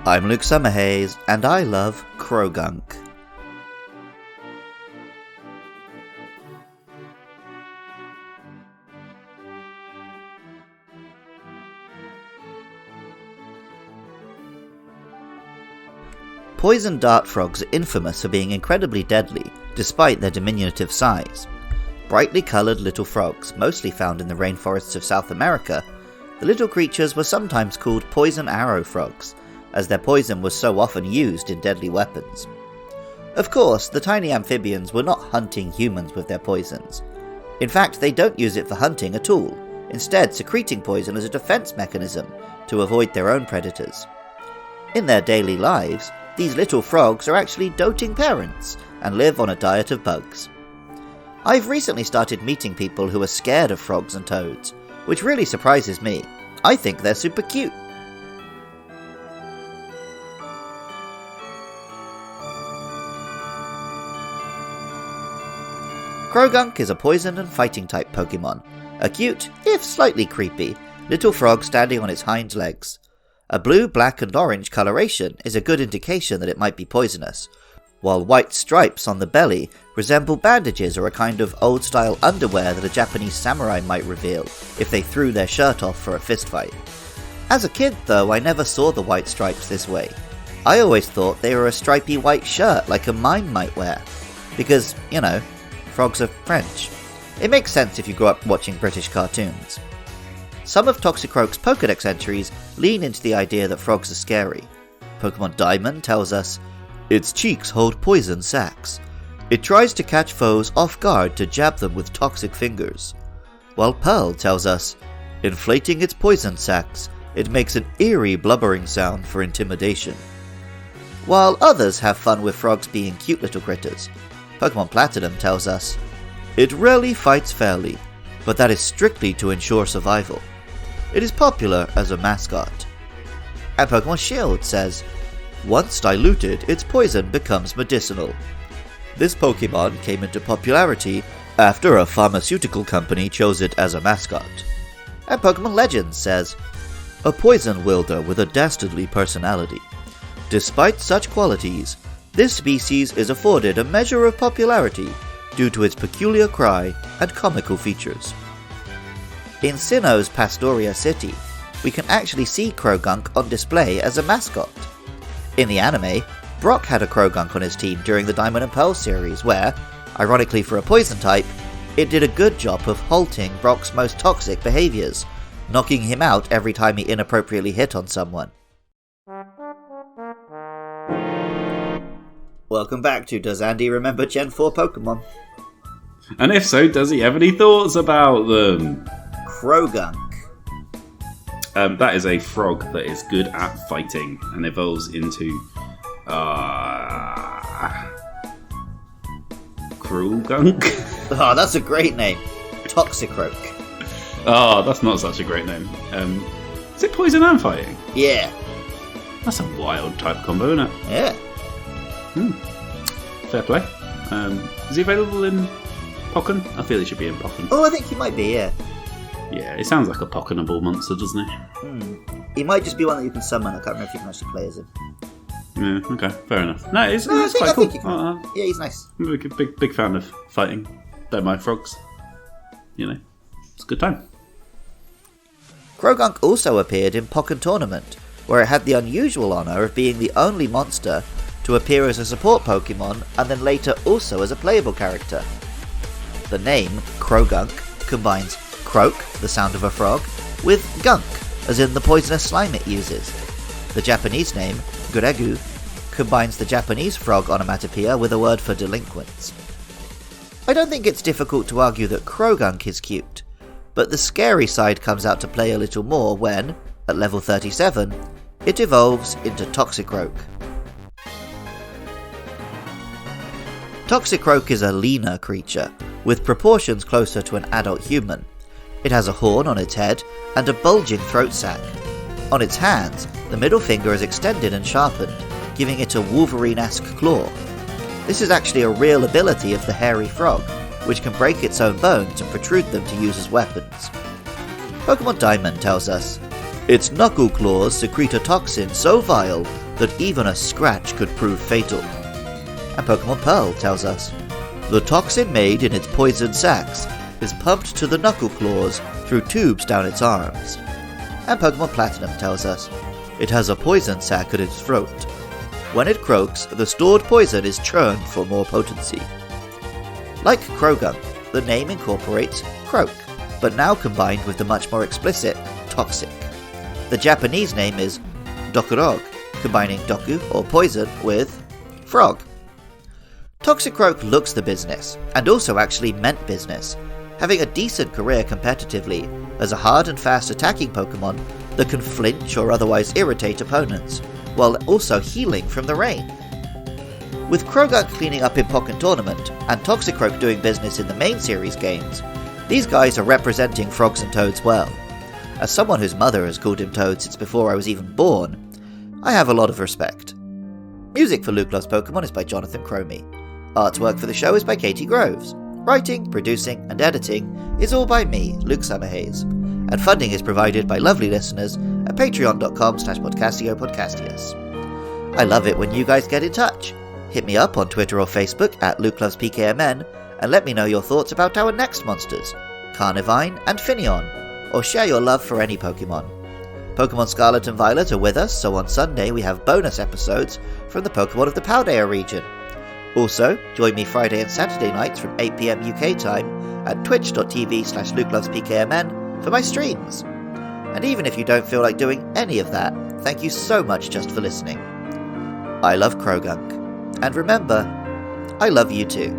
I'm Luke Summerhaze, and I love Croagunk. Poison dart frogs are infamous for being incredibly deadly, despite their diminutive size. Brightly coloured little frogs, mostly found in the rainforests of South America, the little creatures were sometimes called poison arrow frogs, as their poison was so often used in deadly weapons. Of course, the tiny amphibians were not hunting humans with their poisons. In fact, they don't use it for hunting at all, instead secreting poison as a defence mechanism to avoid their own predators. In their daily lives, these little frogs are actually doting parents and live on a diet of bugs. I've recently started meeting people who are scared of frogs and toads, which really surprises me. I think they're super cute. Croagunk is a poison and fighting type Pokemon, a cute, if slightly creepy, little frog standing on its hind legs. A blue, black and orange coloration is a good indication that it might be poisonous, while white stripes on the belly resemble bandages or a kind of old-style underwear that a Japanese samurai might reveal if they threw their shirt off for a fistfight. As a kid, though, I never saw the white stripes this way. I always thought they were a stripy white shirt like a mime might wear, because, you know, frogs are French. It makes sense if you grew up watching British cartoons. Some of Toxicroak's Pokédex entries lean into the idea that frogs are scary. Pokemon Diamond tells us, its cheeks hold poison sacs. It tries to catch foes off guard to jab them with toxic fingers. While Pearl tells us, inflating its poison sacs, it makes an eerie blubbering sound for intimidation. While others have fun with frogs being cute little critters, Pokemon Platinum tells us, it rarely fights fairly, but that is strictly to ensure survival. It is popular as a mascot. And Pokemon Shield says, once diluted, its poison becomes medicinal. This Pokemon came into popularity after a pharmaceutical company chose it as a mascot. And Pokemon Legends says, a poison wielder with a dastardly personality. Despite such qualities, this species is afforded a measure of popularity due to its peculiar cry and comical features. In Sinnoh's Pastoria City, we can actually see Croagunk on display as a mascot. In the anime, Brock had a Croagunk on his team during the Diamond and Pearl series where, ironically for a poison type, it did a good job of halting Brock's most toxic behaviours, knocking him out every time he inappropriately hit on someone. Welcome back to Does Andy Remember Gen 4 Pokemon? And if so, does he have any thoughts about them? Croagunk. That is a frog that is good at fighting and evolves into Croagunk. Oh, that's a great name. Toxicroak. Oh, that's not such a great name. Is it poison and fighting? Yeah. That's a wild type combo, isn't it? Yeah. Fair play. Is he available in Pokken? I feel he should be in Pokken. Oh, I think he might be, yeah. Yeah, it sounds like a Pokkenable monster, doesn't he? He might just be one that you can summon. I can't remember if you can actually play as him. Yeah, okay, fair enough. No, it's quite cool. Yeah, he's nice. I'm a big fan of fighting. Don't mind frogs. You know, it's a good time. Croagunk also appeared in Pokken Tournament, where it had the unusual honour of being the only monster to appear as a support Pokemon and then later also as a playable character. The name, Croagunk, combines croak, the sound of a frog, with gunk, as in the poisonous slime it uses. The Japanese name, Guregu, combines the Japanese frog onomatopoeia with a word for delinquents. I don't think it's difficult to argue that Croagunk is cute, but the scary side comes out to play a little more when, at level 37, it evolves into Toxicroak. Toxicroak is a leaner creature, with proportions closer to an adult human. It has a horn on its head and a bulging throat sac. On its hands, the middle finger is extended and sharpened, giving it a Wolverine-esque claw. This is actually a real ability of the hairy frog, which can break its own bones and protrude them to use as weapons. Pokemon Diamond tells us, its knuckle claws secrete a toxin so vile that even a scratch could prove fatal. And Pokemon Pearl tells us, the toxin made in its poison sacs is pumped to the knuckle claws through tubes down its arms. And Pokemon Platinum tells us, it has a poison sac at its throat. When it croaks, the stored poison is churned for more potency. Like Croagunk, the name incorporates croak, but now combined with the much more explicit toxic. The Japanese name is Toxicroak, combining doku or poison with frog. Toxicroak looks the business, and also actually meant business, having a decent career competitively as a hard and fast attacking Pokemon that can flinch or otherwise irritate opponents, while also healing from the rain. With Croagunk cleaning up in Pokken Tournament, and Toxicroak doing business in the main series games, these guys are representing frogs and toads well. As someone whose mother has called him Toad since before I was even born, I have a lot of respect. Music for Luke Loves Pokemon is by Jonathan Cromie. Artwork for the show is by Katie Groves. Writing, producing, and editing is all by me, Luke Summerhays. And funding is provided by lovely listeners at patreon.com/podcastio-podcastius. I love it when you guys get in touch. Hit me up on Twitter or Facebook at LukeLovesPKMN and let me know your thoughts about our next monsters, Carnivine and Finneon, or share your love for any Pokemon. Pokemon Scarlet and Violet are with us, so on Sunday we have bonus episodes from the Pokemon of the Paldea region. Also, join me Friday and Saturday nights from 8 PM UK time at twitch.tv/LukeLovesPKMN for my streams. And even if you don't feel like doing any of that, thank you so much just for listening. I love Croagunk. And remember, I love you too.